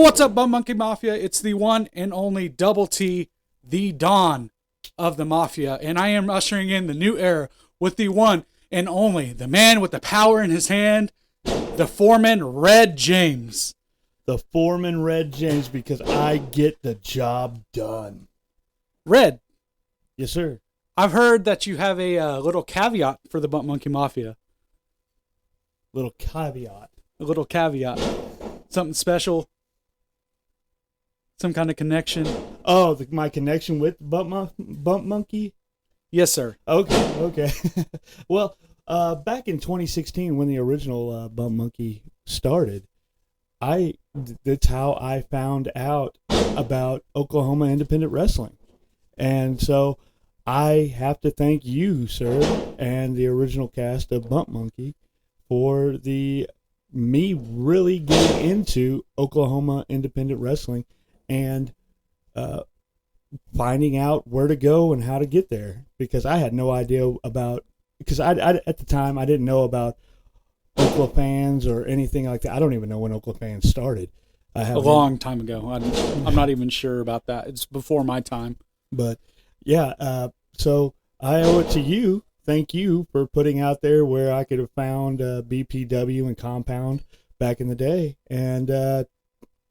What's up, Bum Monkey Mafia? It's the one and only Double T, the Dawn of the Mafia, and I am ushering in the new era with the one and only, the man with the power in his hand, the Foreman Red James. The Foreman Red James, because I get the job done. Red. Yes, sir. I've heard that you have a little caveat for the Bum Monkey Mafia. Little caveat. A little caveat. Something special. Some kind of connection. Oh, my connection with Bump Monkey? Yes, sir. Okay. Well, back in 2016, when the original Bump Monkey started, that's how I found out about Oklahoma independent wrestling. And so I have to thank you, sir, and the original cast of Bump Monkey for me really getting into Oklahoma independent wrestling and finding out where to go and how to get there, because I had no idea because I at the time I didn't know about Oklahoma fans or anything like that. I don't even know when Oklahoma fans started. A long time ago. I'm not even sure about that. It's before my time. But yeah, so I owe it to you. Thank you for putting out there where I could have found BPW and Compound back in the day, and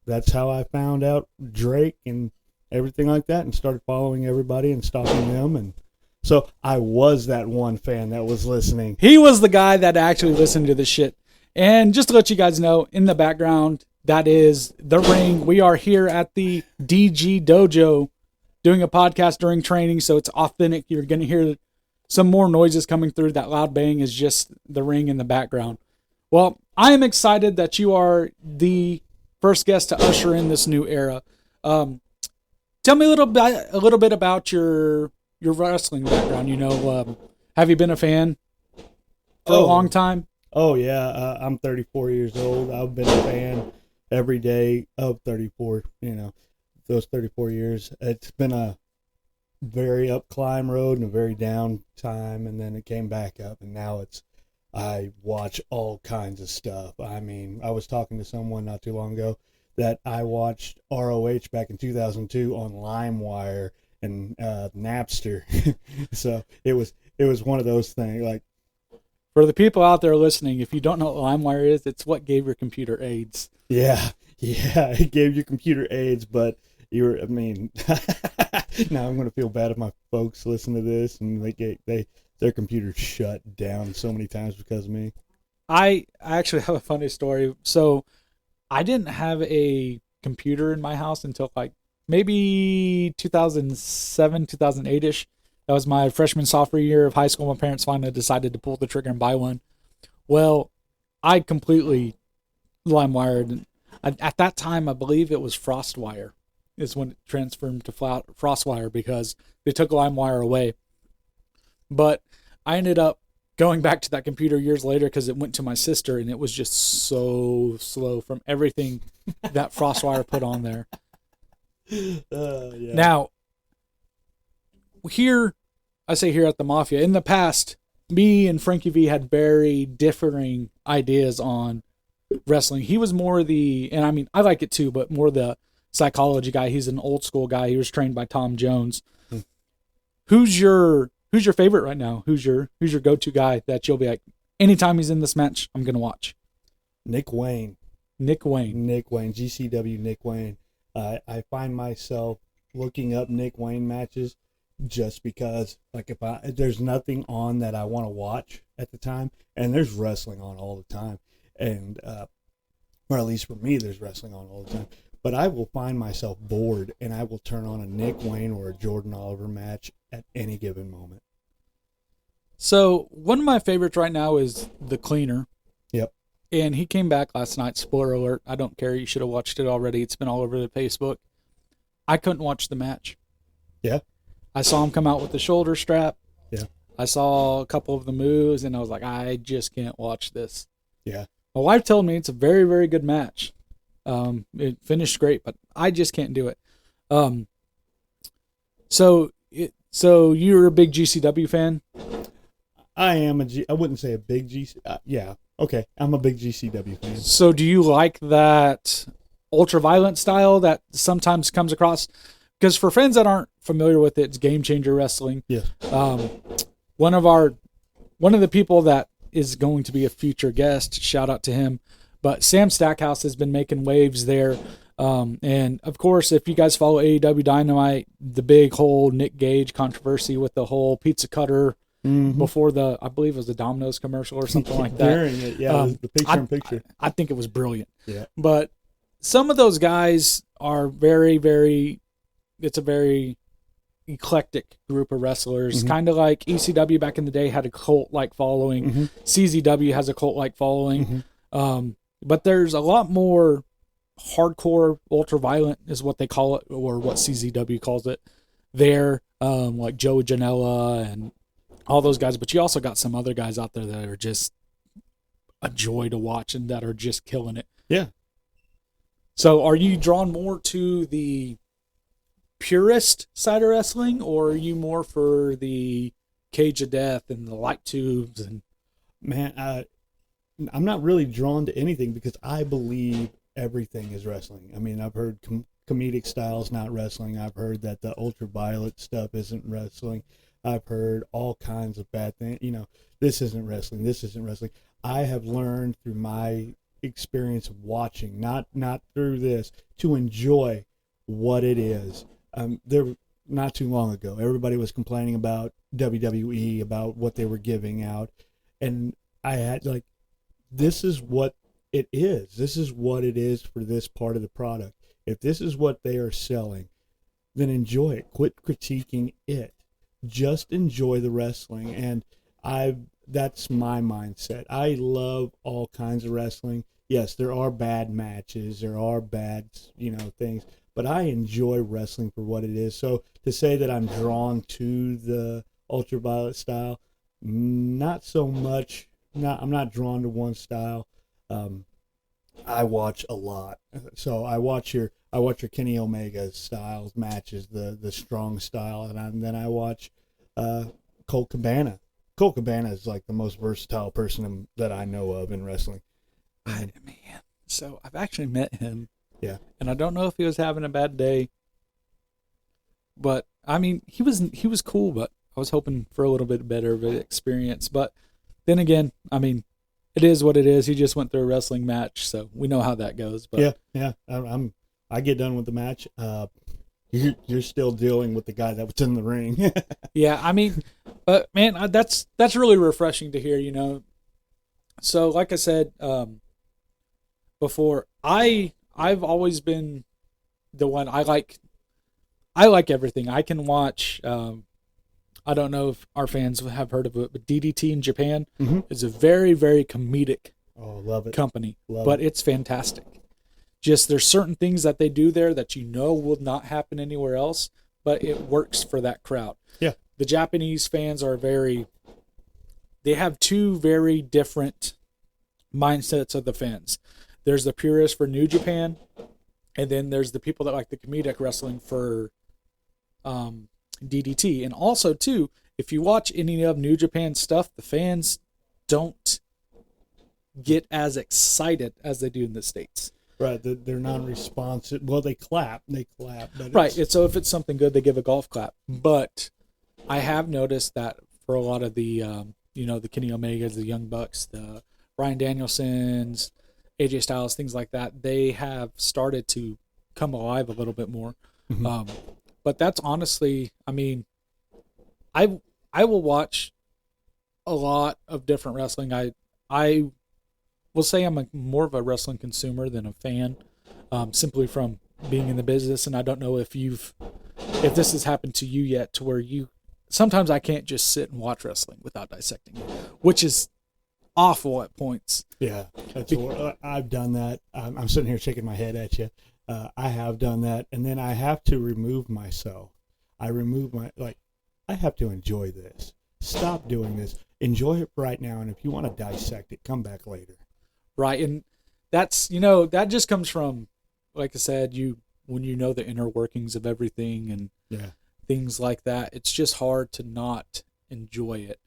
that's how I found out Drake and everything like that, and started following everybody and stalking them. And so I was that one fan that was listening. He was the guy that actually listened to the shit. And just to let you guys know, in the background, that is the ring. We are here at the DG Dojo doing a podcast during training, so it's authentic. You're going to hear some more noises coming through. That loud bang is just the ring in the background. Well, I am excited that you are the first guest to usher in this new era. Tell me a little bit about your wrestling background. Have you been a fan for a long time? Oh yeah, I'm 34 years old. I've been a fan every day of 34. Those 34 years. It's been a very up climb road and a very down time, and then it came back up, and now I watch all kinds of stuff. I mean, I was talking to someone not too long ago that I watched ROH back in 2002 on LimeWire and Napster. So it was one of those things. Like, for the people out there listening, if you don't know what LimeWire is, it's what gave your computer AIDS. Yeah, it gave your computer AIDS, but now I'm going to feel bad if my folks listen to this and their computer shut down so many times because of me. I actually have a funny story. So I didn't have a computer in my house until like maybe 2007, 2008-ish. That was my freshman, sophomore year of high school. My parents finally decided to pull the trigger and buy one. Well, I completely LimeWired. At that time, I believe it was FrostWire is when it transferred to FrostWire because they took LimeWire away. But I ended up going back to that computer years later because it went to my sister, and it was just so slow from everything that FrostWire put on there. Yeah. Now, here at the Mafia, in the past, me and Frankie V had very differing ideas on wrestling. He was more and I mean, I like it too, but more the psychology guy. He's an old school guy. He was trained by Tom Jones. Who's your favorite right now? Who's your go-to guy that you'll be like, anytime he's in this match, I'm gonna watch? Nick Wayne, GCW Nick Wayne. I find myself looking up Nick Wayne matches just because, like, if there's nothing on that I want to watch at the time, and there's wrestling on all the time, and or at least for me, there's wrestling on all the time. But I will find myself bored, and I will turn on a Nick Wayne or a Jordan Oliver match at any given moment. So one of my favorites right now is The Cleaner. Yep. And he came back last night. Spoiler alert. I don't care. You should have watched it already. It's been all over the Facebook. I couldn't watch the match. Yeah. I saw him come out with the shoulder strap. Yeah. I saw a couple of the moves, and I was like, I just can't watch this. Yeah. My wife told me it's a very, very good match. It finished great, but I just can't do it. So you're a big GCW fan? I wouldn't say a big GCW. Yeah. Okay. I'm a big GCW fan. So do you like that ultra-violent style that sometimes comes across. Because for friends that aren't familiar with it, it's Game Changer Wrestling. Yes. One of the people that is going to be a future guest, shout out to him, but Sam Stackhouse has been making waves there. And of course, if you guys follow AEW Dynamite, the big whole Nick Gage controversy with the whole pizza cutter before I believe it was the Domino's commercial or something like that. During it, yeah, the picture-in-picture. I think it was brilliant. Yeah. But some of those guys are very, very, it's a very eclectic group of wrestlers, kind of like ECW back in the day had a cult-like following. CZW has a cult-like following. But there's a lot more hardcore, ultra-violent is what they call it, or what CZW calls it there, like Joe Janela and all those guys. But you also got some other guys out there that are just a joy to watch and that are just killing it. Yeah. So are you drawn more to the purist side of wrestling, or are you more for the cage of death and the light tubes? And man, I'm not really drawn to anything because I believe everything is wrestling. I mean, I've heard comedic styles not wrestling. I've heard that the ultraviolet stuff isn't wrestling. I've heard all kinds of bad things. This isn't wrestling. This isn't wrestling. I have learned through my experience of watching, not through this, to enjoy what it is. There, not too long ago, everybody was complaining about WWE, about what they were giving out, and I had this is what it is. This is what it is for this part of the product. If this is what they are selling, then enjoy it. Quit critiquing it. Just enjoy the wrestling. And that's my mindset. I love all kinds of wrestling. Yes, there are bad matches. There are bad, things. But I enjoy wrestling for what it is. So to say that I'm drawn to the ultraviolet style, not so much. I'm not drawn to one style. I watch a lot. So I watch your Kenny Omega styles matches, the strong style, and then I watch Colt Cabana. Colt Cabana is like the most versatile person that I know of in wrestling. So I've actually met him. Yeah. And I don't know if he was having a bad day, but I mean, he was cool, but I was hoping for a little bit better of an experience. But then again, I mean, it is what it is. He just went through a wrestling match, so we know how that goes. But yeah. I get done with the match. You're still dealing with the guy that was in the ring. Yeah, I mean, but man, that's really refreshing to hear. So like I said before, I've always been the one. I like everything. I can watch. I don't know if our fans have heard of it, but DDT in Japan is a very, very comedic love it. company, but it's fantastic. Just there's certain things that they do there that will not happen anywhere else, but it works for that crowd. Yeah. The Japanese fans are they have two very different mindsets of the fans. There's the purists for New Japan, and then there's the people that like the comedic wrestling for DDT. And also, too, if you watch any of New Japan stuff, the fans don't get as excited as they do in the States. Right, they're non-responsive. Well, they clap. But right, so if it's something good, they give a golf clap. But I have noticed that for a lot of the, the Kenny Omegas, the Young Bucks, the Bryan Danielsons, AJ Styles, things like that, they have started to come alive a little bit more. But that's honestly, I mean, I will watch a lot of different wrestling. I will say I'm more of a wrestling consumer than a fan, simply from being in the business. And I don't know if this has happened to you yet, to where sometimes I can't just sit and watch wrestling without dissecting it, which is awful at points. Yeah, I've done that. I'm sitting here shaking my head at you. I have done that, and then I have to remove myself. I have to enjoy this. Stop doing this. Enjoy it right now, and if you want to dissect it, come back later. Right, and that's, that just comes from, like I said, when you know the inner workings of everything and things like that, it's just hard to not enjoy it.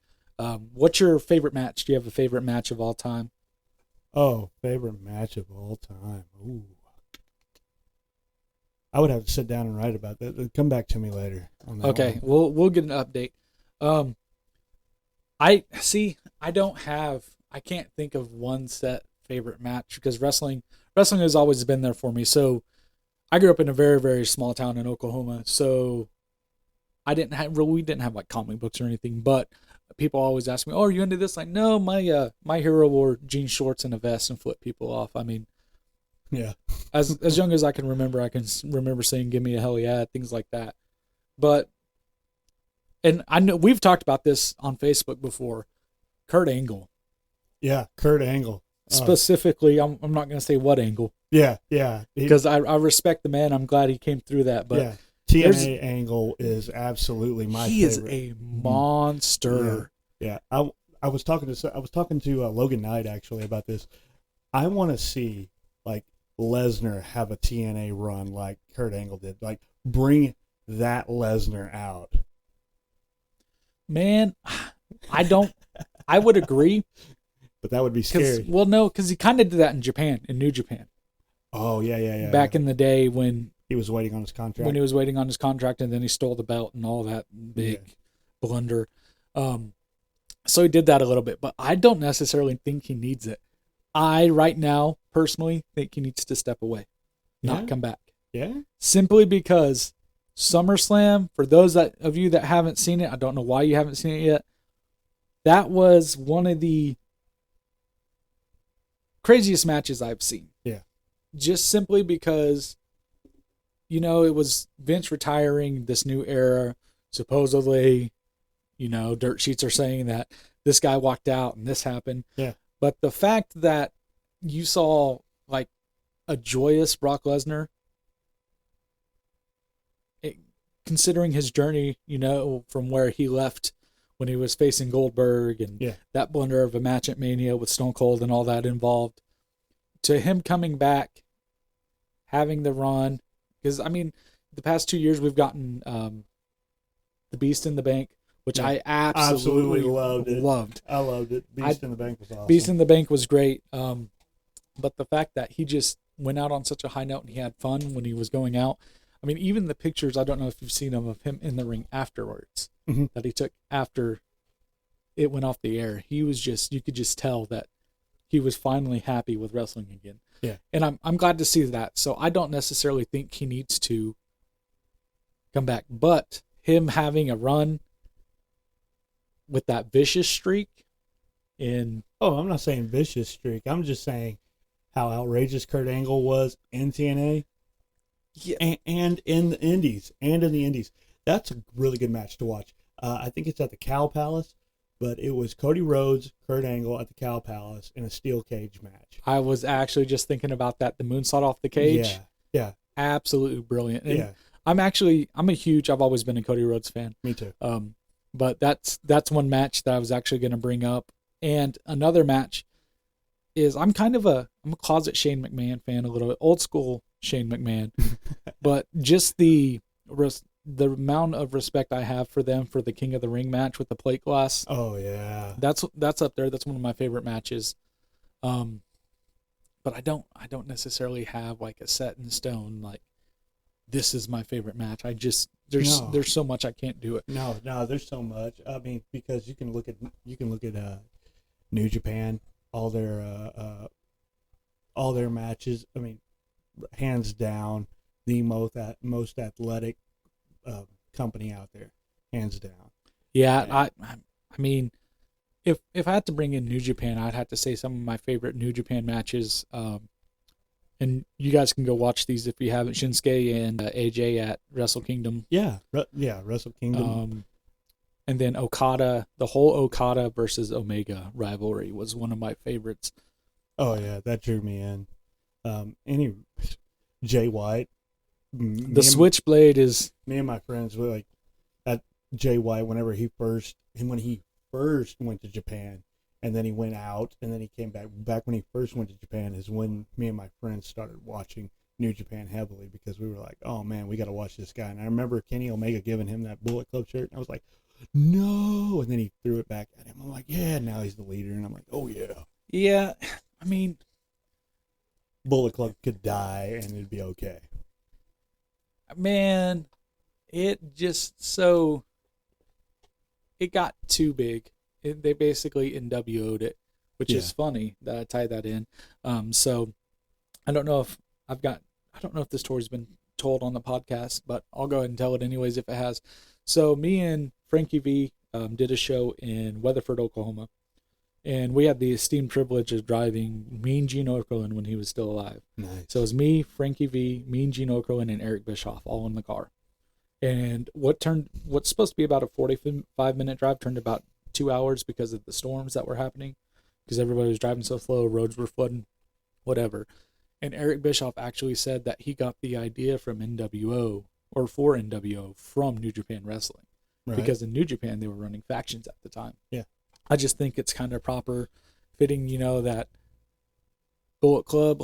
What's your favorite match? Do you have a favorite match of all time? Oh, favorite match of all time. Ooh. I would have to sit down and write about that. Come back to me later on that Okay, one. we'll get an update. Um, I see. I can't think of one set favorite match because wrestling has always been there for me. So I grew up in a very very small town in Oklahoma. So we didn't have like comic books or anything, but people always ask me, "Oh, are you into this?" Like, no, my hero wore jean shorts and a vest and flipped people off. I mean, Yeah. as young as I can remember, I can remember saying "Give me a hell yeah," things like that. But and I know we've talked about this on Facebook before. Kurt Angle, Yeah. Kurt Angle. specifically, I'm not going to say what angle Yeah. Yeah. because I respect the man. I'm glad he came through that, but Yeah. TNA Angle is absolutely my he favorite. is a monster. Yeah. I was talking to Logan Knight actually about this. I want to see like Lesnar have a TNA run like Kurt Angle did. Like bring that Lesnar out. Man, I don't. I would agree. But that would be scary. Well, no, because he kind of did that in Japan, in New Japan. Oh yeah. Back in the day when he was waiting on his contract. When he was waiting on his contract, and then he stole the belt and all that big blunder. So he did that a little bit, but I don't necessarily think he needs it. I right now personally think he needs to step away, not come back. Yeah. Simply because SummerSlam, for those of you that haven't seen it, I don't know why you haven't seen it yet. That was one of the craziest matches I've seen. Yeah. Just simply because, it was Vince retiring, this new era. Supposedly, dirt sheets are saying that this guy walked out and this happened. Yeah. But the fact that you saw like a joyous Brock Lesnar, considering his journey, from where he left when he was facing Goldberg and that blunder of a match at Mania with Stone Cold and all that involved, to him coming back, having the run, because I mean, the past 2 years we've gotten the Beast in the Bank, which I absolutely loved. I loved it. Beast in the Bank was awesome. Beast in the Bank was great. But the fact that he just went out on such a high note and he had fun when he was going out. I mean, even the pictures, I don't know if you've seen them of him in the ring afterwards, that he took after it went off the air. He was you could just tell that he was finally happy with wrestling again. Yeah. And I'm glad to see that. So I don't necessarily think he needs to come back, but him having a run with that vicious streak in... Oh, I'm not saying vicious streak. I'm just saying how outrageous Kurt Angle was in TNA. Yeah. And in the Indies. That's a really good match to watch. I think it's at the Cow Palace, but it was Cody Rhodes, Kurt Angle at the Cow Palace in a steel cage match. I was actually just thinking about that, the moonsault off the cage. Yeah. Absolutely brilliant. And I've always been a Cody Rhodes fan. Me too. But that's one match that I was actually going to bring up. And another match is I'm a closet Shane McMahon fan, a little bit old school Shane McMahon, but just the amount of respect I have for them for the King of the Ring match with the plate glass. Oh yeah, that's up there. That's one of my favorite matches. But I don't necessarily have like a set in stone like this is my favorite match. There's so much I can't do it. No, there's so much. I mean, because you can look at New Japan, all their matches. I mean, hands down, the most athletic company out there, hands down. Yeah, I mean, if I had to bring in New Japan, I'd have to say some of my favorite New Japan matches. And you guys can go watch these if you haven't. Shinsuke and AJ at Wrestle Kingdom. Yeah, Wrestle Kingdom. And then Okada, the whole Okada versus Omega rivalry was one of my favorites. Oh yeah, that drew me in. Any Jay White, the Switchblade is. Me and my friends were like at Jay White when he first went to Japan. And then he went out, and then he came back. Back when he first went to Japan is when me and my friends started watching New Japan heavily because we were like, oh, man, we got to watch this guy. And I remember Kenny Omega giving him that Bullet Club shirt. And I was like, no. And then he threw it back at him. I'm like, yeah, now he's the leader. And I'm like, oh, yeah. Yeah, I mean. Bullet Club could die, and it'd be okay. man, it just it got too big. They basically NWO'd it, which is funny that I tied that in. So I don't know if I don't know if this story's been told on the podcast, but I'll go ahead and tell it anyways if it has. So me and Frankie V did a show in Weatherford, Oklahoma, and we had the esteemed privilege of driving Mean Gene Okerlund when he was still alive. Nice. So it was me, Frankie V, Mean Gene Okerlund, and Eric Bischoff all in the car. And what's supposed to be about a 45-minute drive turned about 2 hours because of the storms that were happening, because everybody was driving so slow, roads were flooding, whatever. And Eric Bischoff actually said that he got the idea from NWO, or for NWO, from New Japan Wrestling. Right. Because in New Japan, they were running factions at the time. Yeah. I just think it's kind of proper, fitting, that Bullet Club,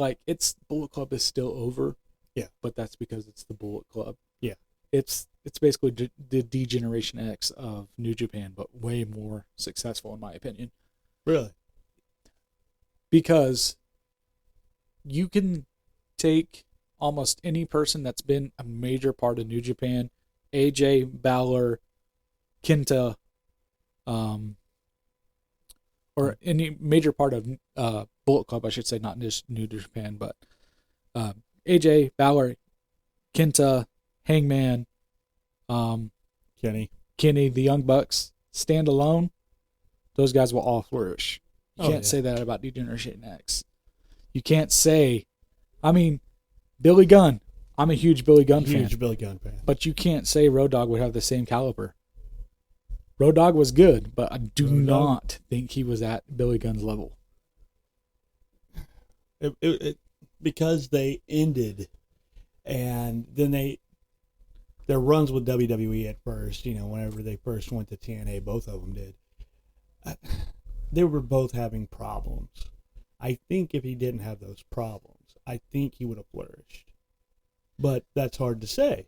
Bullet Club is still over. Yeah. But that's because it's the Bullet Club. Yeah. It's basically the D-Generation X of New Japan, but way more successful, in my opinion. Really? Because you can take almost any person that's been a major part of New Japan, AJ, Balor, Kenta, or any major part of Bullet Club, I should say, not just New Japan, but AJ, Balor, Kenta, Hangman, Kenny, the Young Bucks, stand alone, those guys will all flourish. You can't say that about D-Generation X. You can't say, Billy Gunn. I'm a huge Billy Gunn fan. Huge Billy Gunn fan. But you can't say Road Dogg would have the same caliber. Road Dogg was good, but I do not think he was at Billy Gunn's level. Because they ended, and then their runs with WWE at first, whenever they first went to TNA, both of them did. They were both having problems. I think if he didn't have those problems, I think he would have flourished. But that's hard to say.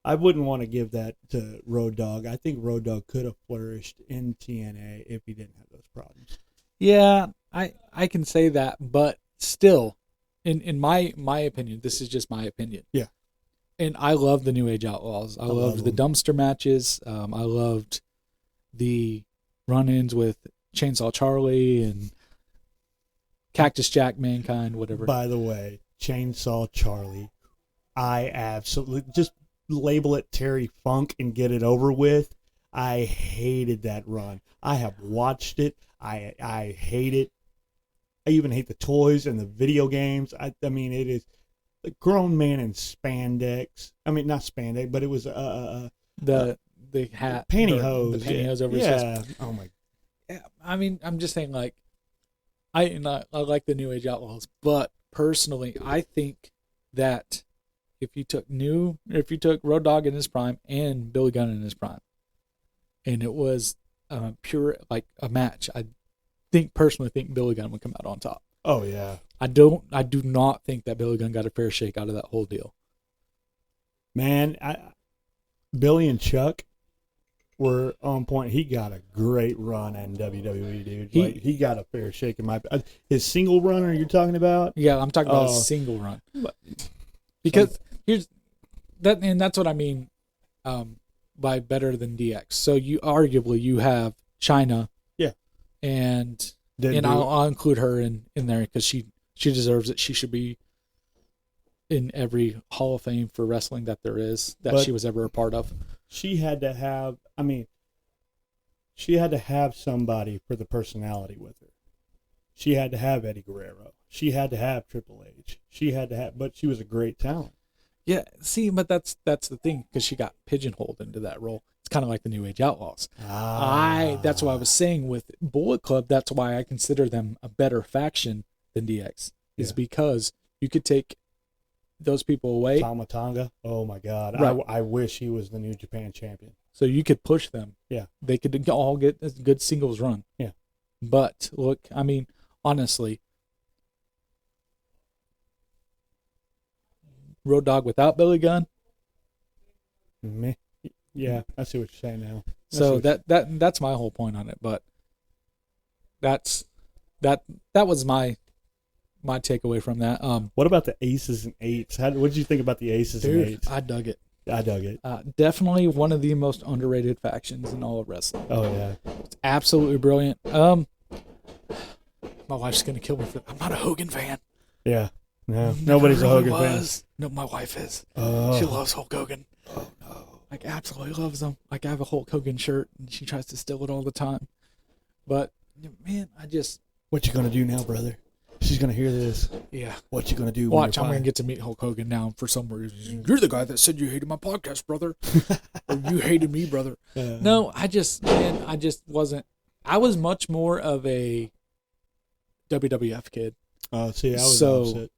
I wouldn't want to give that to Road Dogg. I think Road Dogg could have flourished in TNA if he didn't have those problems. Yeah, I can say that, but still, in my opinion, this is just my opinion. Yeah. And I love the New Age Outlaws. I loved the dumpster matches. I loved the run-ins with Chainsaw Charlie and Cactus Jack, Mankind, whatever. By the way, Chainsaw Charlie, I absolutely just label it Terry Funk and get it over with. I hated that run. I have watched it. I hate it. I even hate the toys and the video games. I mean, it is a grown man in spandex. I mean, not spandex, but it was the hat, pantyhose, the pantyhose over his chest. Oh my. Yeah, I'm just saying, I like the New Age Outlaws, but personally, I think that if you took Road Dogg in his prime and Billy Gunn in his prime, and it was pure a match, I personally think Billy Gunn would come out on top. Oh yeah. I do not think that Billy Gunn got a fair shake out of that whole deal. Man, Billy and Chuck were on point. He got a great run in WWE, dude. He got a fair shake in his single run. Are you talking about? Yeah, I'm talking about a single run. Because here's that, and that's what I mean by better than DX. So you have China, yeah, and I'll include her in there because she deserves it. She should be in every Hall of Fame for wrestling that there is that she was ever a part of. She had to have, she had to have somebody for the personality with her. She had to have Eddie Guerrero. She had to have Triple H. But she was a great talent. Yeah, see, but that's the thing, because she got pigeonholed into that role. It's kind of like the New Age Outlaws. That's what I was saying with Bullet Club. That's why I consider them a better faction than DX, is because you could take those people away. Tama Tonga. Oh my God. Right. I wish he was the New Japan champion. So you could push them. Yeah. They could all get a good singles run. Yeah. But look, honestly, Road Dogg without Billy Gunn. Meh. Yeah, I see what you're saying now. So that's my whole point on it. But that was my my takeaway from that. What about the aces and eights? What did you think about the aces and eights? I dug it. I dug it. Definitely one of the most underrated factions in all of wrestling. Oh yeah, it's absolutely brilliant. My wife's gonna kill me for that. I'm not a Hogan fan. Yeah, no, nobody's really a Hogan fan. No, my wife is. Oh. She loves Hulk Hogan. Oh no, like absolutely loves him. Like I have a Hulk Hogan shirt, and she tries to steal it all the time. But man, what you gonna do now, brother? She's gonna hear this. Yeah. What you gonna do? Watch, I'm gonna get to meet Hulk Hogan now for some reason. You're the guy that said you hated my podcast, brother. Or you hated me, brother. No, I just wasn't. I was much more of a WWF kid. Oh, see, I was opposite.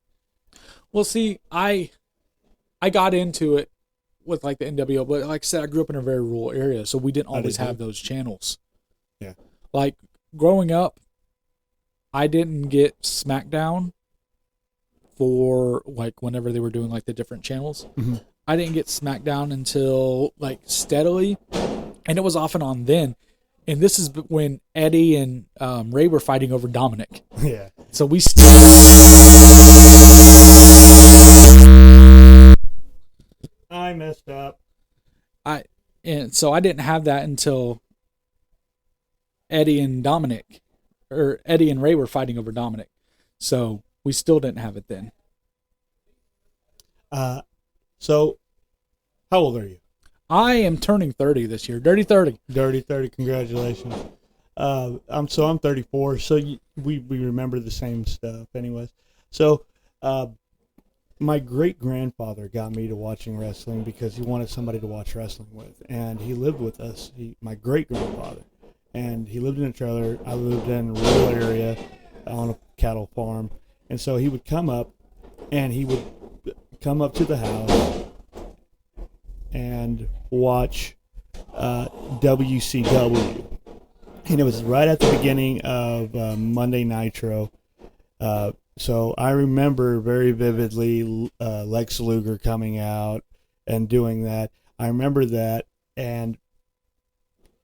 Well, see, I got into it with like the NWO, but like I said, I grew up in a very rural area, so we didn't always have those channels. Yeah. Like growing up, I didn't get SmackDown for like whenever they were doing like the different channels. Mm-hmm. I didn't get SmackDown until like steadily, and it was often on then. And this is when Eddie and Ray were fighting over Dominic. Yeah. So we I messed up. So I didn't have that until Eddie and Ray were fighting over Dominic. So we still didn't have it then. So how old are you? I am turning 30 this year. Dirty 30. Dirty 30. Congratulations. I'm 34. So we remember the same stuff anyways. So, my great grandfather got me to watching wrestling because he wanted somebody to watch wrestling with, and he lived with us. My great grandfather, and he lived in a trailer. I lived in a rural area on a cattle farm, and so he would come up, and he would come up to the house and watch WCW, and it was right at the beginning of Monday Nitro. So I remember very vividly Lex Luger coming out and doing that. I remember that, and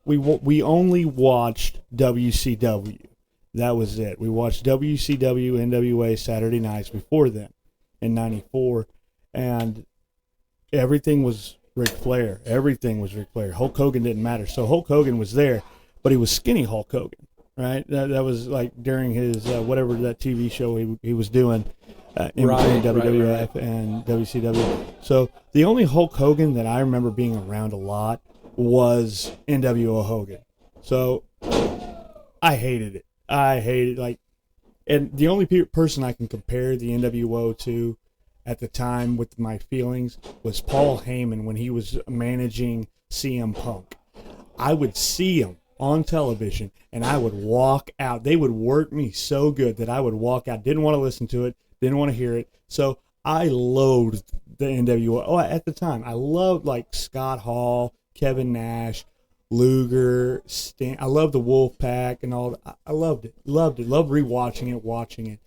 we only watched WCW. That was it. We watched WCW, NWA Saturday nights before then, in '94, and everything was Ric Flair. Everything was Ric Flair. Hulk Hogan didn't matter. So Hulk Hogan was there, but he was skinny Hulk Hogan. Right, that was like during his whatever that TV show he was doing in between WWF and WCW. So the only Hulk Hogan that I remember being around a lot was NWO Hogan. So I hated it. And the only person I can compare the NWO to at the time with my feelings was Paul Heyman when he was managing CM Punk. I would see him on television, and I would walk out. They would work me so good that I would walk out. Didn't want to listen to it. Didn't want to hear it. So I loathed the NWO. Oh, at the time, I loved like Scott Hall, Kevin Nash, Luger, Stan. I loved the Wolfpack and all that. I loved it. Loved rewatching it, watching it.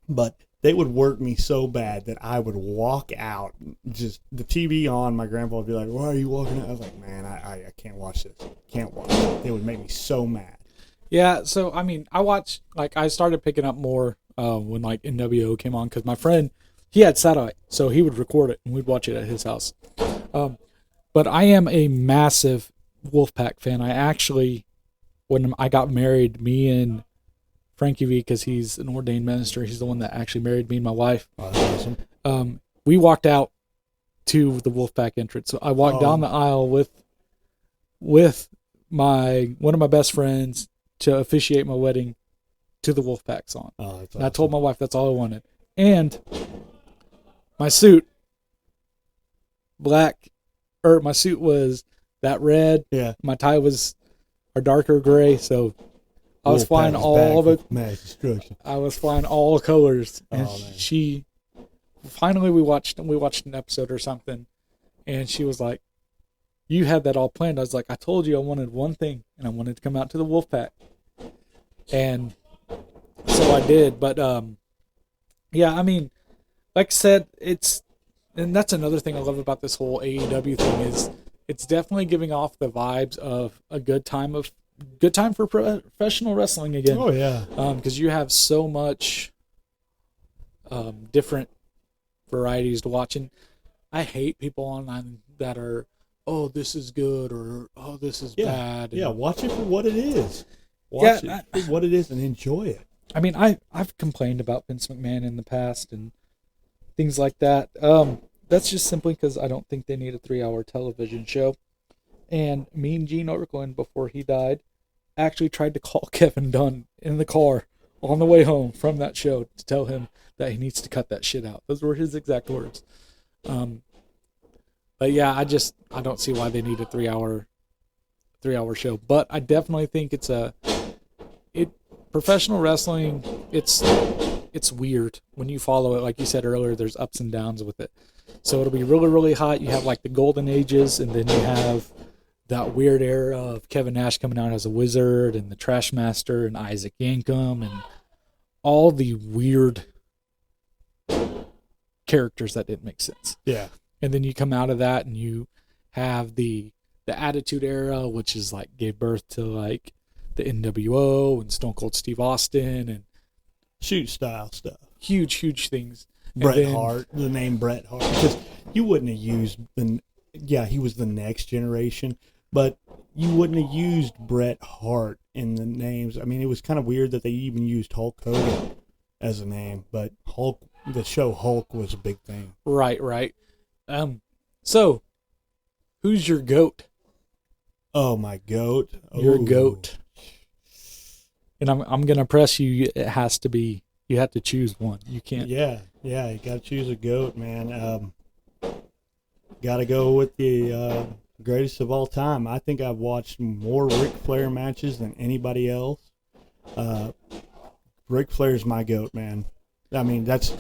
But they would work me so bad that I would walk out, just the TV on. My grandpa would be like, "Why are you walking out?" I was like, "Man, I can't watch this. Can't watch it." They would make me so mad. Yeah, so I mean, I started picking up more when like NWO came on because my friend, he had satellite, so he would record it and we'd watch it at his house. But I am a massive Wolfpack fan. I actually, when I got married, me and Frankie V, because he's an ordained minister. He's the one that actually married me and my wife. Oh, that's awesome. We walked out to the Wolfpack entrance. So I walked down the aisle with one of my best friends to officiate my wedding to the Wolfpack song. Oh, that's awesome. And I told my wife that's all I wanted. And my suit, my suit was that red. Yeah. My tie was a darker gray. So I was flying all the mass destruction. I was flying all colors, and man. Finally we watched an episode or something, and she was like, "You had that all planned." I was like, "I told you I wanted one thing, and I wanted to come out to the Wolfpack," and so I did. But yeah, I mean, like I said, and that's another thing I love about this whole AEW thing is it's definitely giving off the vibes of a good time for professional wrestling again. Oh yeah. Because you have so much different varieties to watch. And I hate people online that are, oh, this is good, or oh, this is bad. Yeah, And, watch it for what it is. Watch it for what it is and enjoy it. I mean, I've complained about Vince McMahon in the past and things like that. That's just simply because I don't think they need a 3-hour television show. And Mean Gene Okerlund, before he died, actually tried to call Kevin Dunn in the car on the way home from that show to tell him that he needs to cut that shit out. Those were his exact words. But yeah, I don't see why they need a 3-hour show. But I definitely think professional wrestling, it's weird when you follow it. Like you said earlier, there's ups and downs with it. So it'll be really, really hot. You have like the golden ages, and then you have that weird era of Kevin Nash coming out as a wizard, and the Trash Master, and Isaac Yankem, and all the weird characters that didn't make sense. Yeah. And then you come out of that, and you have the Attitude Era, which is like gave birth to like the NWO and Stone Cold Steve Austin and shoot style stuff. Huge things. Bret Hart, the name Bret Hart, because you wouldn't have used he was the next generation, but you wouldn't have used Bret Hart in the names. I mean, it was kind of weird that they even used Hulk Hogan as a name, but the show Hulk was a big thing. Right. So who's your GOAT? Oh, my GOAT. Your GOAT. And I'm gonna press you. It has to be. You have to choose one. You can't. Yeah. You got to choose a GOAT, man. Got to go with the greatest of all time. I think I've watched more Ric Flair matches than anybody else. Ric Flair's my GOAT, man. I mean, that's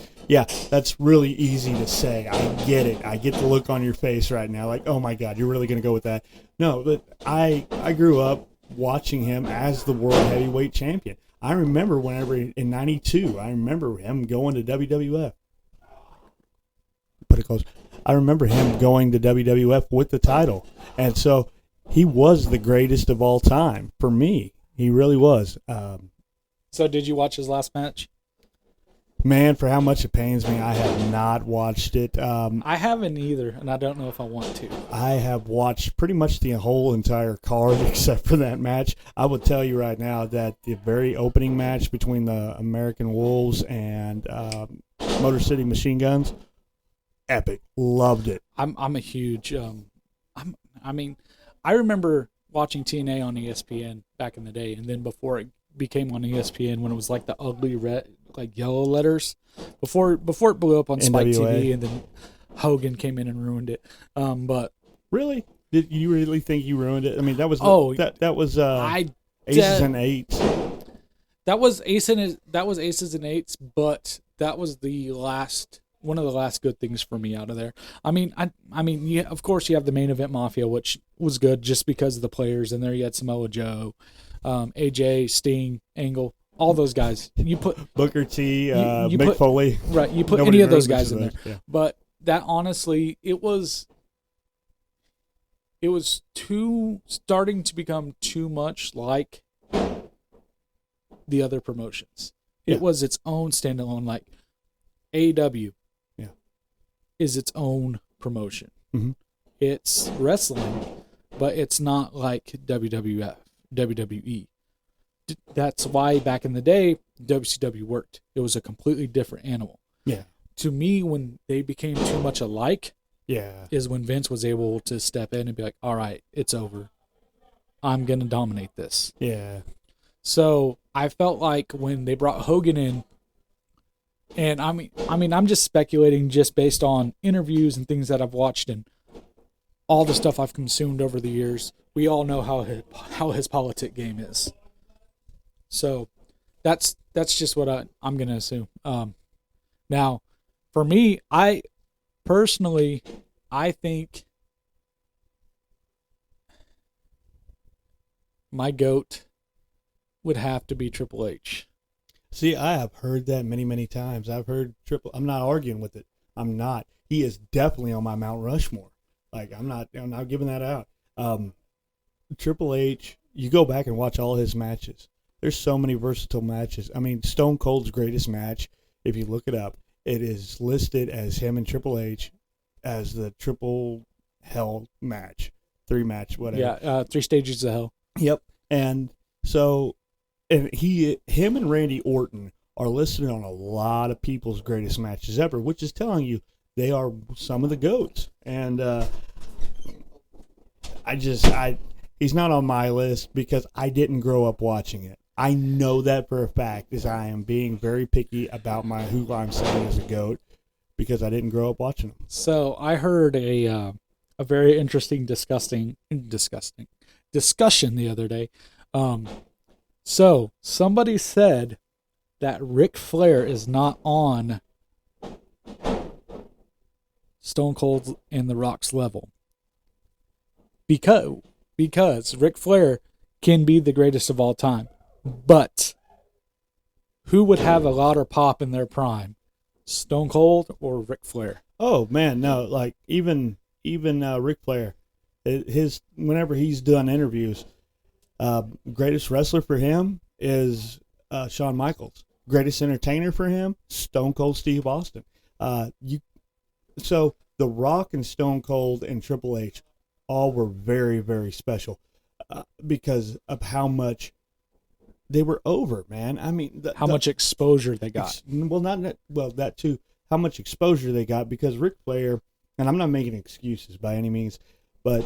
really easy to say. I get it. I get the look on your face right now, like, oh my God, you're really gonna go with that? No, but I grew up watching him as the world heavyweight champion. I remember whenever in '92, I remember him going to WWF. Put it close. I remember him going to WWF with the title, and so he was the greatest of all time for me. He really was. So, did you watch his last match? Man, for how much it pains me, I have not watched it. I haven't either, and I don't know if I want to. I have watched pretty much the whole entire card except for that match. I will tell you right now that the very opening match between the American Wolves and Motor City Machine Guns, epic. Loved it. I'm a huge. I remember watching TNA on ESPN back in the day, and then before it became on ESPN, when it was like the ugly red, like yellow letters, before it blew up on Spike TV, and then Hogan came in and ruined it. But really, did you really think you ruined it? I mean, that was Aces and Eights. That was Aces and Eights, but that was one of the last good things for me out of there. I mean, yeah, of course you have the Main Event Mafia, which was good just because of the players in there. You had Samoa Joe, AJ, Sting, Angle, all those guys. You put Booker T, Mick Foley. Right, you put any of those guys in there. Yeah. But that honestly, it was starting to become too much like the other promotions. Yeah. It was its own standalone, like AEW. Is its own promotion. Mm-hmm. It's wrestling, but it's not like WWE. That's why back in the day, WCW worked. It was a completely different animal. Yeah. To me, when they became too much alike, is when Vince was able to step in and be like, all right, it's over. I'm going to dominate this. Yeah. So I felt like when they brought Hogan in, and I mean, I'm just speculating just based on interviews and things that I've watched and all the stuff I've consumed over the years. We all know how his politic game is. So that's just what I'm going to assume. Now, for me, I think my GOAT would have to be Triple H. See, I have heard that many, many times. I've heard I'm not arguing with it. I'm not. He is definitely on my Mount Rushmore. Like, I'm not giving that out. Triple H, you go back and watch all his matches. There's so many versatile matches. I mean, Stone Cold's greatest match, if you look it up, it is listed as him and Triple H as the triple hell match, 3-match, whatever. Yeah, 3 stages of hell. Yep. And so, and him and Randy Orton are listed on a lot of people's greatest matches ever, which is telling you they are some of the GOATs. And he's not on my list because I didn't grow up watching it. I know that for a fact, as I am being very picky about who I'm saying is a GOAT because I didn't grow up watching them. So I heard a very interesting, disgusting discussion the other day. So somebody said that Ric Flair is not on Stone Cold and The Rock's level because Ric Flair can be the greatest of all time, but who would have a louder pop in their prime, Stone Cold or Ric Flair? Oh man, no, like even Ric Flair, whenever he's done interviews, greatest wrestler for him is Shawn Michaels. Greatest entertainer for him, Stone Cold Steve Austin. So The Rock and Stone Cold and Triple H all were very, very special because of how much they were over, man. I mean, how much exposure they got. That too. How much exposure they got because Ric Flair, and I'm not making excuses by any means, but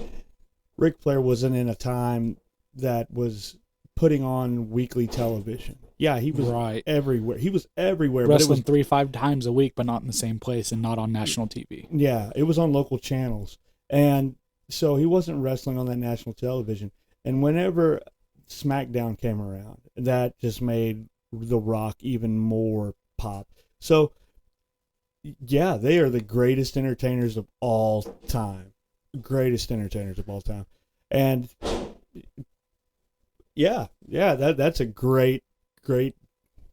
Ric Flair wasn't in a time that was putting on weekly television. Yeah, he was everywhere. He was everywhere. Wrestling 3-5 times a week, but not in the same place and not on national TV. Yeah, it was on local channels. And so he wasn't wrestling on that national television. And whenever SmackDown came around, that just made The Rock even more pop. So, yeah, they are the greatest entertainers of all time. Greatest entertainers of all time. And yeah, that's a great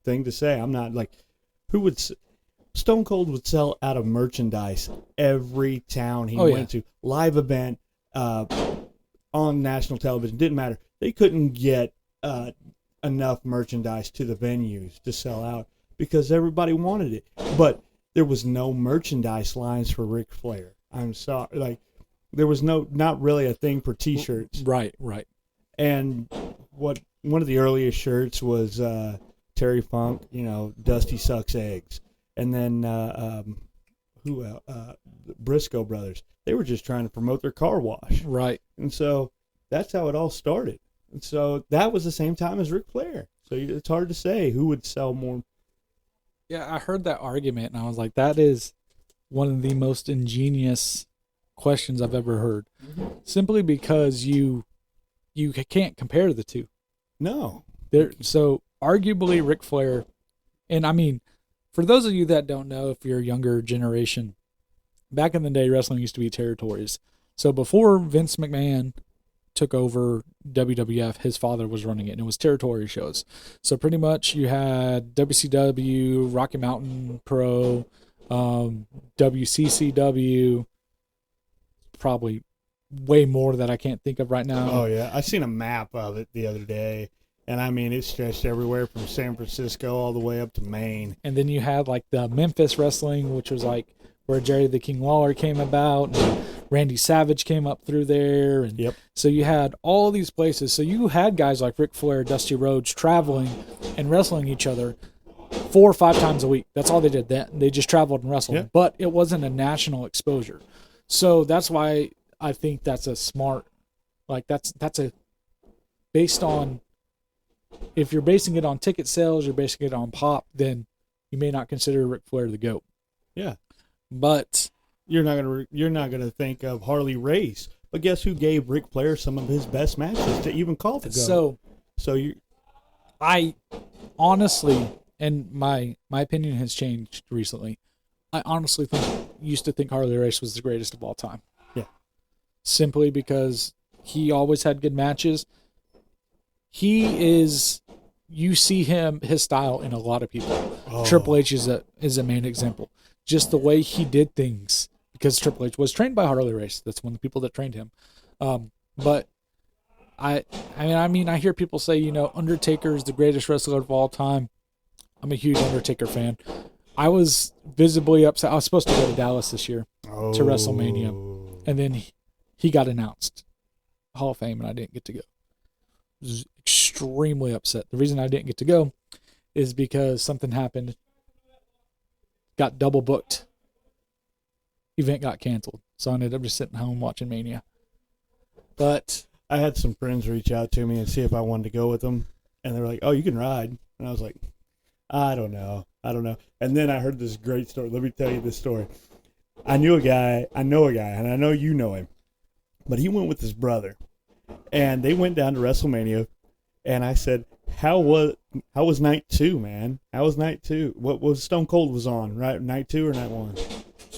thing to say. I'm not like, Stone Cold would sell out of merchandise every town he went to. Live event, on national television, didn't matter. They couldn't get enough merchandise to the venues to sell out because everybody wanted it. But there was no merchandise lines for Ric Flair. I'm sorry, like there was not really a thing for T-shirts. Right. And one of the earliest shirts was Terry Funk, Dusty sucks eggs, and then Briscoe brothers. They were just trying to promote their car wash, right? And so that's how it all started. And so that was the same time as Ric Flair. So it's hard to say who would sell more. Yeah, I heard that argument, and I was like, that is one of the most ingenious questions I've ever heard. Mm-hmm. Simply because you can't compare the two. No. So arguably Ric Flair, and I mean, for those of you that don't know, if you're a younger generation, back in the day, wrestling used to be territories. So before Vince McMahon took over WWF, his father was running it, and it was territory shows. So pretty much you had WCW, Rocky Mountain Pro, WCCW, probably way more that I can't think of right now. Oh, yeah. I seen a map of it the other day, and I mean, it stretched everywhere from San Francisco all the way up to Maine. And then you had like the Memphis wrestling, which was like where Jerry the King Lawler came about, and Randy Savage came up through there. And yep. So you had all these places. So you had guys like Ric Flair, Dusty Rhodes traveling and wrestling each other 4 or 5 times a week. That's all they did. They just traveled and wrestled. Yep. But it wasn't a national exposure. So that's why I think that's a smart, like that's a, based on, if you're basing it on ticket sales, you're basing it on pop, then you may not consider Ric Flair the GOAT. Yeah. But you're not gonna think of Harley Race. But guess who gave Ric Flair some of his best matches to even call the GOAT? I honestly, and my opinion has changed recently. I honestly used to think Harley Race was the greatest of all time. Yeah. Simply because he always had good matches. You see his style in a lot of people. Oh. Triple H is a main example. Just the way he did things, because Triple H was trained by Harley Race. That's one of the people that trained him. But I mean, I hear people say, Undertaker is the greatest wrestler of all time. I'm a huge Undertaker fan. I was visibly upset. I was supposed to go to Dallas this year to WrestleMania, Oh. and then he got announced Hall of Fame, and I didn't get to go. I was extremely upset. The reason I didn't get to go is because something happened. Got double booked. Event got canceled, so I ended up just sitting home watching Mania. But I had some friends reach out to me and see if I wanted to go with them, and they were like, "Oh, you can ride," and I was like, "I don't know. And then I heard this great story. Let me tell you this story. I know a guy, and I know you know him, but he went with his brother, and they went down to WrestleMania, and I said, how was night 2, man? How was night 2? What was Stone Cold was on, right? Night 2 or night 1?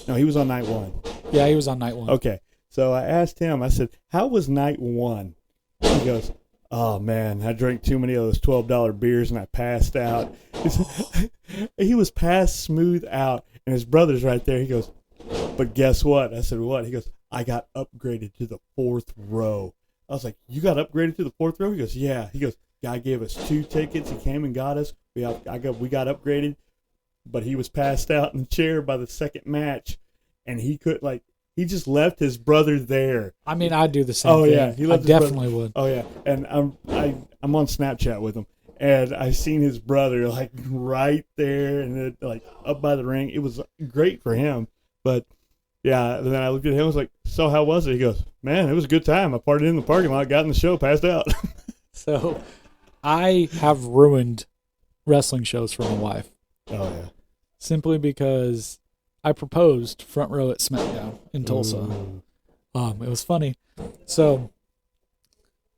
No, he was on night 1. yeah, he was on night 1. Okay. So I asked him, I said, how was night 1? He goes, oh, man, I drank too many of those $12 beers and I passed out. He was passed smooth out, and his brother's right there. He goes, but guess what? I said, what? He goes, I got upgraded to the 4th row. I was like, you got upgraded to the 4th row? He goes, yeah. He goes, guy gave us 2 tickets. He came and got us. We got upgraded, but he was passed out in the chair by the second match, and he could he just left his brother there. I mean, I'd do the same thing. Yeah, he left I definitely would. Oh yeah, and I'm on Snapchat with him, and I seen his brother right there, and up by the ring. It was great for him, but yeah. And then I looked at him. I was like, "So how was it?" He goes, "Man, it was a good time. I partied in the parking lot, got in the show, passed out." So, I have ruined wrestling shows for my wife. Oh yeah. Simply because I proposed front row at SmackDown in Tulsa. Ooh. It was funny. So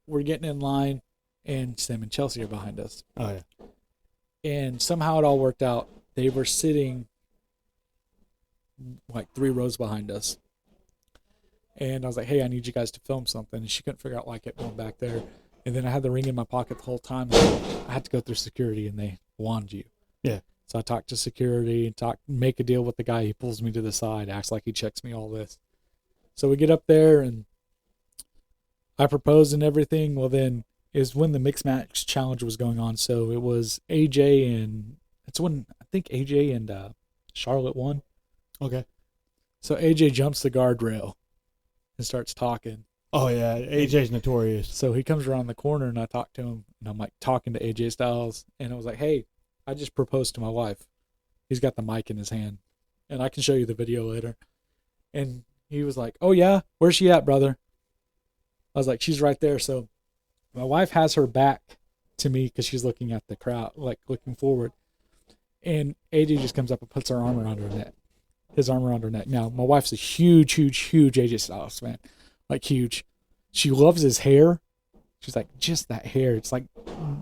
we're getting in line, and Sam and Chelsea are behind us. Oh yeah. And somehow it all worked out. They were sitting 3 rows behind us. And I was like, hey, I need you guys to film something. And she couldn't figure out why I kept going back there. And then I had the ring in my pocket the whole time. I had to go through security, and they wand you. Yeah. So I talked to security, make a deal with the guy. He pulls me to the side, acts like he checks me all this. So we get up there, and I propose and everything. Well, then is when the mixed match challenge was going on. So it was AJ, and it's when I think AJ and Charlotte won. Okay. So AJ jumps the guardrail and starts talking. Oh yeah, AJ's notorious. So he comes around the corner, and I talk to him, and I'm talking to AJ Styles, and I was like, hey, I just proposed to my wife. He's got the mic in his hand, and I can show you the video later. And he was like, oh yeah, where's she at, brother? I was like, she's right there. So my wife has her back to me because she's looking at the crowd, looking forward. And AJ just comes up and puts her arm around her neck, his arm around her neck. Now, my wife's a huge AJ Styles fan, huge. She loves his hair. She's like, just that hair. It's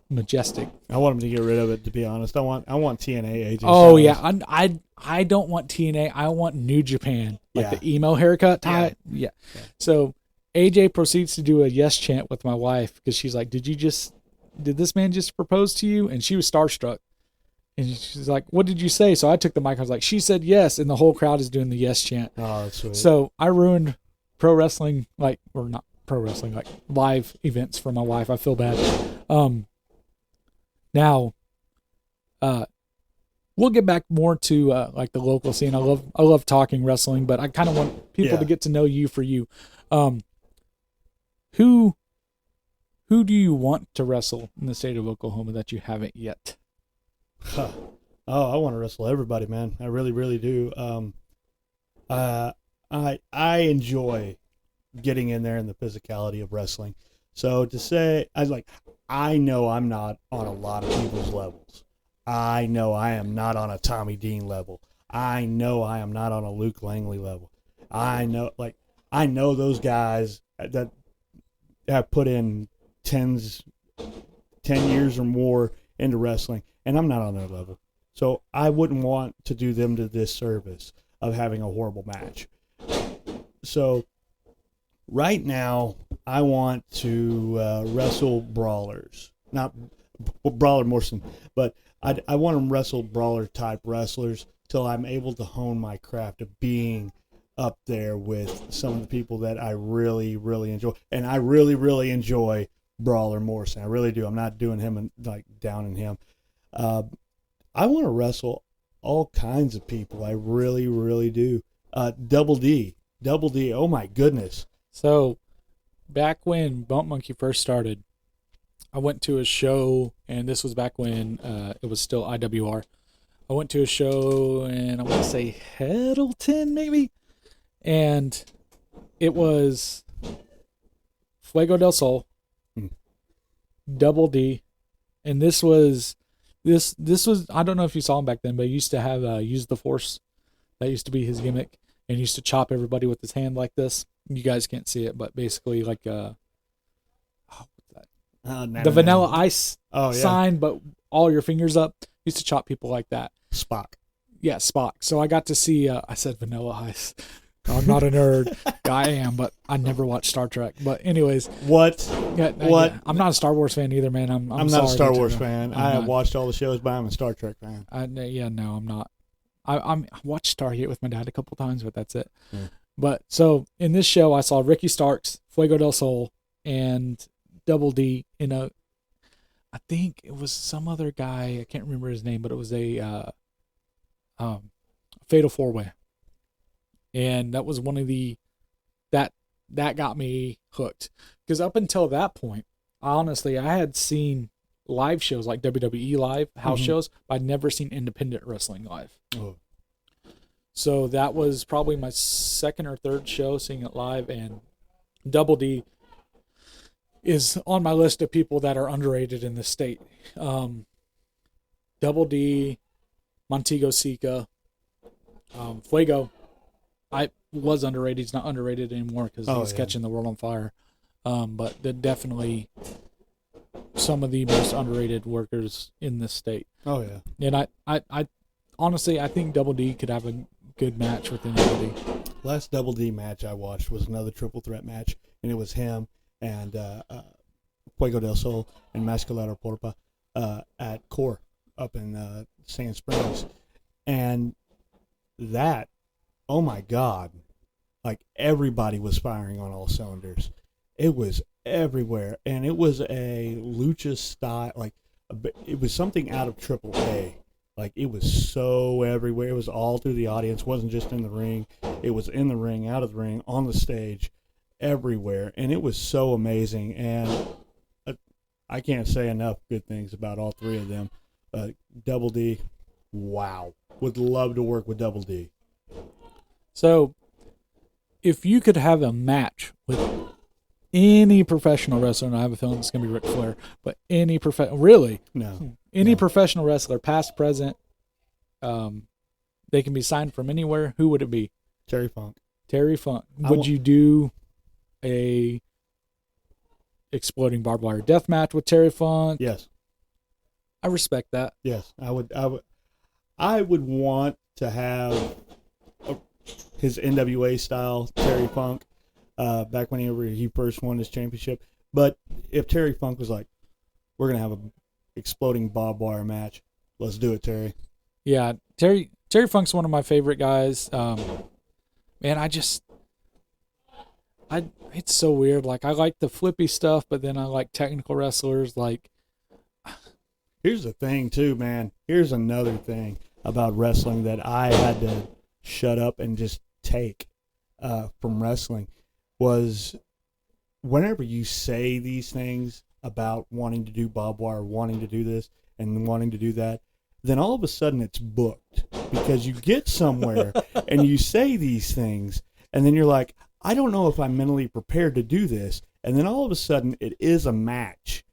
majestic. I want him to get rid of it. To be honest, I want TNA AJ. Oh Styles. yeah, I don't want TNA. I want New Japan, the emo haircut type. Yeah. So AJ proceeds to do a yes chant with my wife because she's like, did this man just propose to you? And she was starstruck. And she's like, what did you say? So I took the mic. I was like, she said yes, and the whole crowd is doing the yes chant. Oh, that's sweet. So I ruined pro wrestling, or not pro wrestling, live events for my wife. I feel bad. Now, we'll get back more to the local scene. I love talking wrestling, but I kind of want people to get to know you for you. Who do you want to wrestle in the state of Oklahoma that you haven't yet? Oh, I want to wrestle everybody, man. I really, really do. I enjoy getting in there in the physicality of wrestling. So to say, I know I'm not on a lot of people's levels. I know I am not on a Tommy Dean level. I know I am not on a Luke Langley level. I know those guys that have put in 10 years or more into wrestling, and I'm not on their level. So I wouldn't want to do them the disservice of having a horrible match. So right now, I want to wrestle brawlers. Not brawler Morrison, but I want to wrestle brawler type wrestlers till I'm able to hone my craft of being up there with some of the people that I really, really enjoy. And I really, really enjoy Brawler Morrison. I really do. I'm not doing him and downing him. I want to wrestle all kinds of people. I really, really do. Double D. Double D. Oh, my goodness. So back when Bump Monkey first started, I went to a show, and this was back when it was still IWR. I went to a show, and I want to say Heddleton, maybe? And it was Fuego del Sol, Double D, and this was I don't know if you saw him back then, but he used to have Use the Force. That used to be his gimmick, and he used to chop everybody with his hand like this. You guys can't see it, but basically like the Vanilla Ice sign, but all your fingers up. He used to chop people like that. Spock. Yeah, Spock. So I got to see, I said Vanilla Ice. I'm not a nerd. I am, but I never watched Star Trek. But anyways. What? Yeah, what? Yeah. I'm not a Star Wars fan either, man. I'm not sorry a Star Wars fan. I have not. watched all the shows, but I'm a Star Trek fan. No, I'm not. I watched Stargate with my dad a couple times, but that's it. Yeah. But so in this show, I saw Ricky Starks, Fuego del Sol, and Double D in a, I think it was some other guy. I can't remember his name, but it was a Fatal 4-Way. And that was one of the, that got me hooked. Because up until that point, honestly, I had seen live shows like WWE live, house shows, but I'd never seen independent wrestling live. Oh. So that was probably my second or third show seeing it live, and Double D is on my list of people that are underrated in this state. Double D, Montego Sika, Fuego. I was underrated. He's not underrated anymore because he's catching the world on fire. But they're definitely some of the most underrated workers in this state. Oh yeah. And I honestly, I think Double D could have a good match with anybody. Last Double D match I watched was another triple threat match, and it was him and Fuego del Sol and Mascalero Porpa at Core up in Sand Springs. And that, oh my God, like everybody was firing on all cylinders. It was everywhere, and it was a lucha style, like it was something out of AAA. Like it was so everywhere. It was all through the audience. It wasn't just in the ring. It was in the ring, out of the ring, on the stage, everywhere, and it was so amazing. And I can't say enough good things about all three of them. Double D, wow, would love to work with Double D. So, if you could have a match with any professional wrestler, and I have a feeling it's going to be Ric Flair, but any professional wrestler, past, present, they can be signed from anywhere. Who would it be? Terry Funk. Terry Funk. Would you do a exploding barbed wire death match with Terry Funk? Yes. I respect that. Yes, I would want to have his NWA style Terry Funk back when he first won his championship. But if Terry Funk was like, we're going to have an exploding barbed wire match, let's do it, Terry. Yeah, Terry Funk's one of my favorite guys. Man, it's so weird. Like, I like the flippy stuff, but then I like technical wrestlers. Like, here's the thing, too, man. Here's another thing about wrestling that I had to shut up and just take from wrestling was whenever you say these things about wanting to do barbed wire, wanting to do this, and wanting to do that, then all of a sudden it's booked because you get somewhere and you say these things, and then you're like, I don't know if I'm mentally prepared to do this, and then all of a sudden it is a match.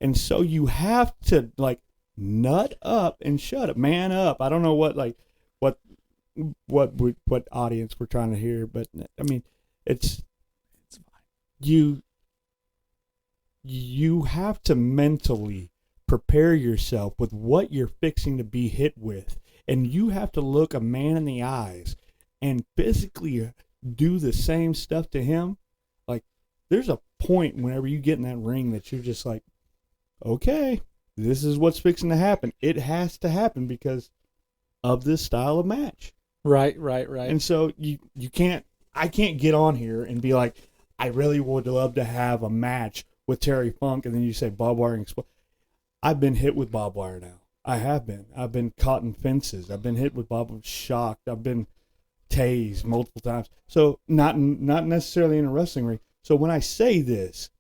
And so you have to, like, nut up and shut up, man up. I don't know what audience we're trying to hear, but I mean, it's fine. You have to mentally prepare yourself with what you're fixing to be hit with, and you have to look a man in the eyes and physically do the same stuff to him. Like, there's a point whenever you get in that ring that you're just like, okay, this is what's fixing to happen. It has to happen because of this style of match. Right. And so I can't get on here and be like, I really would love to have a match with Terry Funk, and then you say barbed wire and explode. I've been hit with barbed wire now. I have been. I've been caught in fences. I've been hit with bubbles, shocked. I've been tased multiple times. So not necessarily in a wrestling ring. So when I say this,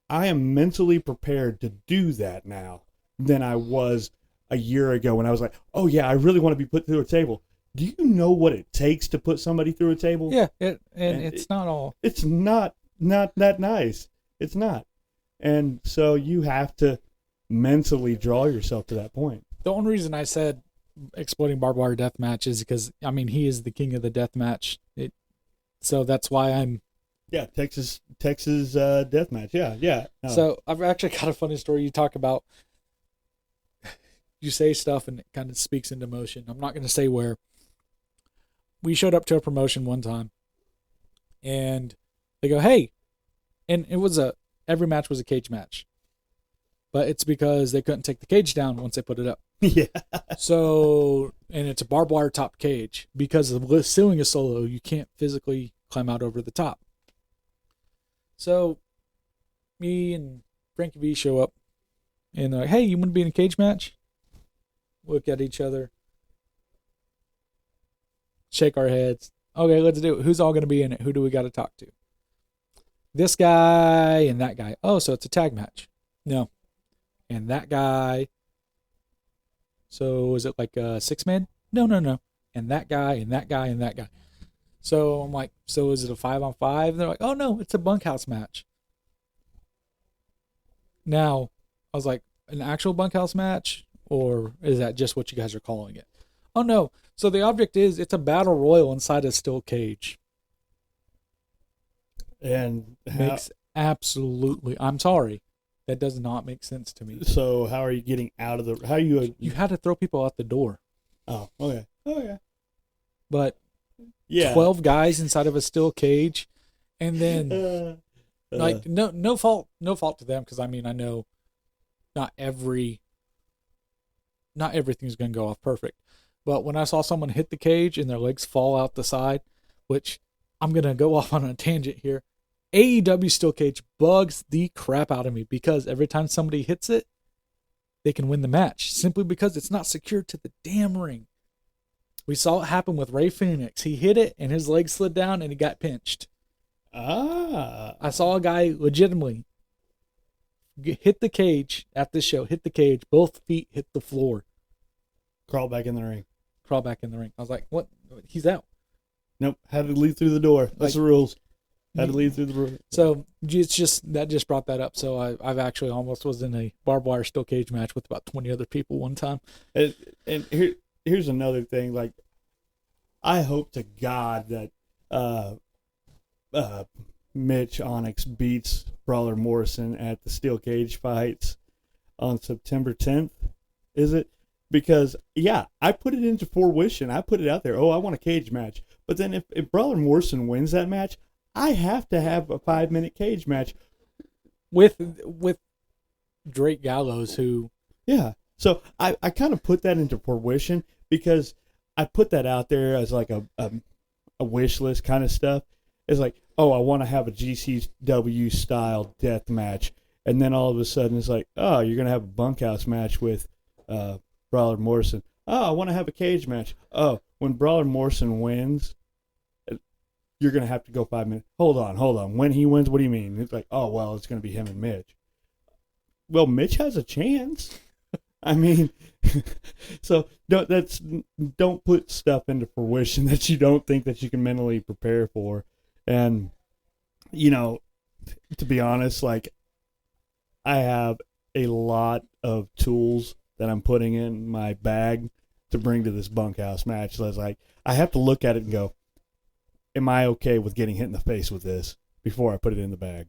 I am mentally prepared to do that now than I was a year ago when I was like, oh yeah, I really want to be put through a table. Do you know what it takes to put somebody through a table? Yeah, it's not all. It's not that nice. It's not. And so you have to mentally draw yourself to that point. The only reason I said exploding barbed wire death match is because I mean he is the king of the death match. So that's why I'm. Yeah, Texas death match. Yeah. No. So I've actually got a funny story. You talk about you say stuff and it kind of speaks into motion. I'm not going to say where. We showed up to a promotion one time, and they go, "Hey," and it was every match was a cage match, but it's because they couldn't take the cage down once they put it up. Yeah. So, and it's a barbed wire top cage because the ceiling is so low, you can't physically climb out over the top. So, me and Frankie V show up, and they're like, "Hey, you want to be in a cage match?" Look at each other, shake our heads. Okay, let's do it. Who's all going to be in it? Who do we got to talk to? This guy and that guy. Oh, so it's a tag match. No. And that guy. So is it like a 6-man? No. And that guy and that guy and that guy. So I'm like, so is it a 5-on-5? And they're like, oh no, it's a bunkhouse match. Now, I was like, an actual bunkhouse match? Or is that just what you guys are calling it? Oh no. So the object is it's a battle royal inside a steel cage. And Makes absolutely. I'm sorry, that does not make sense to me. So how are you getting out of the? How you? You had to throw people out the door. Oh, okay. Oh yeah. But Yeah. 12 guys inside of a steel cage, and then like no fault to them because I mean I know not everything's gonna go off perfect. But when I saw someone hit the cage and their legs fall out the side, which I'm going to go off on a tangent here, AEW steel cage bugs the crap out of me because every time somebody hits it, they can win the match simply because it's not secured to the damn ring. We saw it happen with Rey Fenix. He hit it and his leg slid down and he got pinched. I saw a guy legitimately hit the cage at this show, hit the cage, both feet hit the floor. Crawl back in the ring. I was like, what? He's out. Nope. Had to leave through the door. That's the rules. Had to leave through the room. So it's just that just brought that up. So I've actually almost was in a barbed wire steel cage match with about 20 other people one time. And here's another thing. Like, I hope to God that Mitch Onyx beats Brawler Morrison at the steel cage fights on September 10th. Is it? Because, yeah, I put it into fruition. I put it out there. Oh, I want a cage match. But then if Brawler Morrison wins that match, I have to have a 5-minute cage match. With Drake Gallows, who... Yeah. So I kind of put that into fruition because I put that out there as like a wish list kind of stuff. It's like, oh, I want to have a GCW style death match. And then all of a sudden it's like, oh, you're going to have a bunkhouse match with Brawler Morrison. Oh, I want to have a cage match. Oh, when Brawler Morrison wins, you're going to have to go 5 minutes. Hold on. When he wins, what do you mean? It's like, oh, well, it's going to be him and Mitch. Well, Mitch has a chance. I mean, so don't put stuff into fruition that you don't think that you can mentally prepare for. And, you know, to be honest, like, I have a lot of tools that I'm putting in my bag to bring to this bunkhouse match. So I was like, I have to look at it and go, am I okay with getting hit in the face with this before I put it in the bag?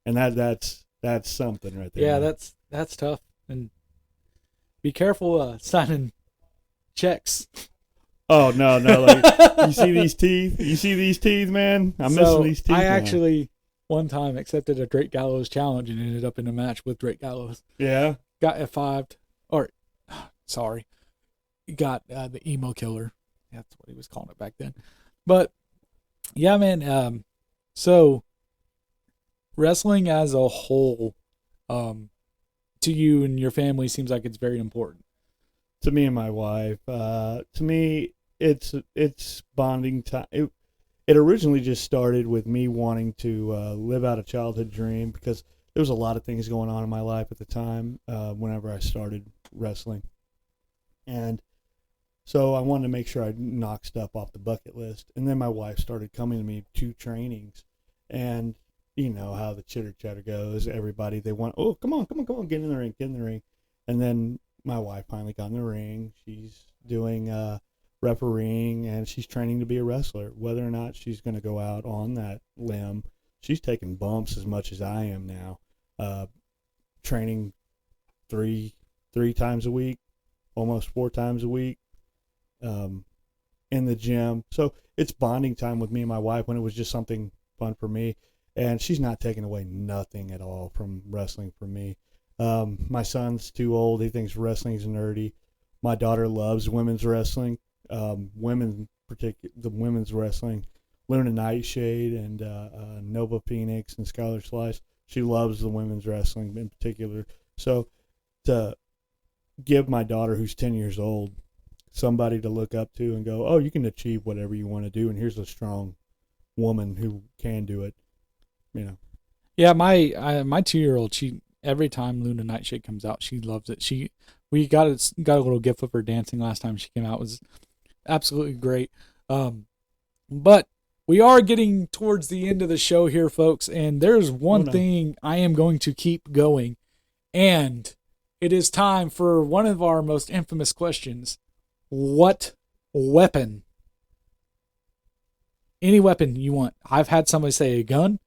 And that's something right there. Yeah, that's tough. And be careful signing checks. Oh no! Like, you see these teeth? You see these teeth, man? I'm missing these teeth. I actually one time accepted a Drake Gallows challenge and ended up in a match with Drake Gallows. Yeah. Got F5'd, or sorry, got the emo killer. That's what he was calling it back then. But yeah, man. So wrestling as a whole, to you and your family seems like it's very important? To me and my wife, to me, it's bonding time. It originally just started with me wanting to live out a childhood dream because there was a lot of things going on in my life at the time whenever I started wrestling. And so I wanted to make sure I knocked stuff off the bucket list. And then my wife started coming to me to trainings. And you know how the chitter chatter goes. Everybody, they want, oh, come on, get in the ring, get in the ring. And then my wife finally got in the ring. She's doing refereeing, and she's training to be a wrestler. Whether or not she's going to go out on that limb, she's taking bumps as much as I am now. Training three times a week, almost 4 times a week, in the gym. So it's bonding time with me and my wife when it was just something fun for me. And she's not taking away nothing at all from wrestling for me. My son's too old. He thinks wrestling's nerdy. My daughter loves women's wrestling. The women's wrestling, Luna Nightshade and Nova Phoenix and Skylar Slice. She loves the women's wrestling in particular. So to give my daughter, who's 10 years old, somebody to look up to and go, oh, you can achieve whatever you want to do, and here's a strong woman who can do it. You know. Yeah, my 2-year-old, she every time Luna Nightshade comes out, she loves it. We got a little gift of her dancing last time she came out. It was absolutely great. But we are getting towards the end of the show here, folks, and there's one thing I am going to keep going, and it is time for one of our most infamous questions. What weapon? Any weapon you want. I've had somebody say a gun.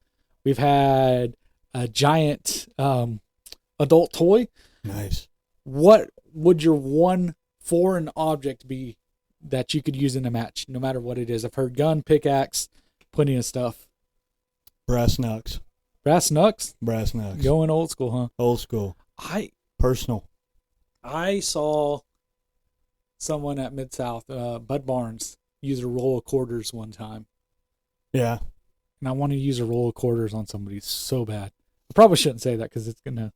We've had a giant adult toy. Nice. What would your one foreign object be that you could use in a match, no matter what it is? I've heard gun, pickaxe, plenty of stuff. Brass knucks. Brass knucks? Brass knucks. Going old school, huh? Old school. Personal. I saw someone at Mid-South, Bud Barnes, use a roll of quarters one time. Yeah. And I want to use a roll of quarters on somebody so bad. I probably shouldn't say that because it's going to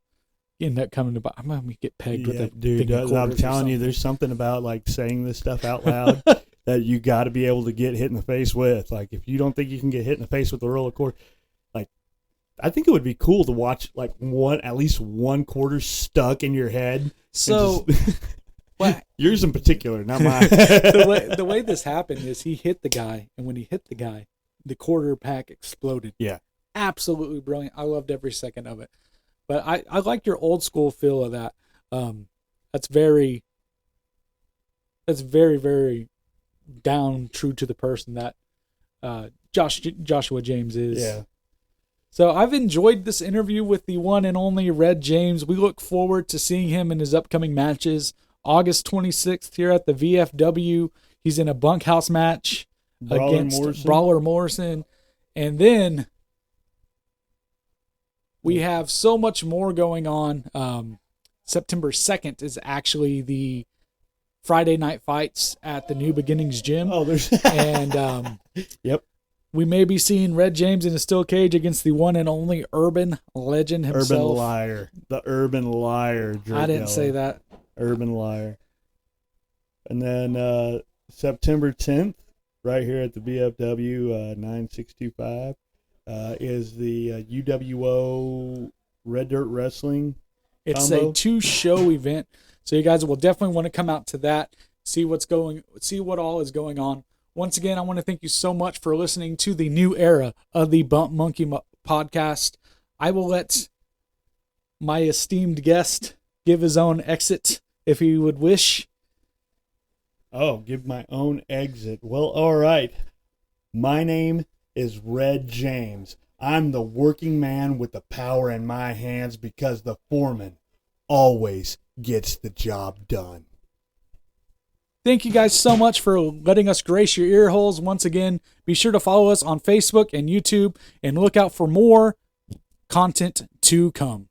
end up coming to... I'm going to get pegged with a dude, I'm telling you, there's something about like saying this stuff out loud that you got to be able to get hit in the face with. Like, if you don't think you can get hit in the face with a roll of quarters, like, I think it would be cool to watch like at least one quarter stuck in your head. So... Yours in particular, not mine. The way this happened is he hit the guy, and when he hit the guy, the quarter pack exploded. Yeah. Absolutely brilliant. I loved every second of it. But I like your old school feel of that. That's very, very down true to the person that Joshua James is. Yeah. So I've enjoyed this interview with the one and only Red James. We look forward to seeing him in his upcoming matches. August 26th here at the VFW. He's in a bunkhouse match against Brawler Morrison. And then we have so much more going on. September 2nd is actually the Friday night fights at the New Beginnings Gym. Oh, there's... and yep. We may be seeing Red James in a steel cage against the one and only Urban Legend himself. Urban Liar. The Urban Liar. I didn't say that. Urban Liar. And then September 10th, right here at the BFW 9625, is the UWO Red Dirt Wrestling It's combo. a 2-show event, so you guys will definitely want to come out to that, see what all is going on. Once again, I want to thank you so much for listening to the new era of the Bump Monkey podcast. I will let my esteemed guest give his own exit if he would wish. Oh, give my own exit. Well, all right. My name is Red James. I'm the working man with the power in my hands because the foreman always gets the job done. Thank you guys so much for letting us grace your ear holes once again. Be sure to follow us on Facebook and YouTube and look out for more content to come.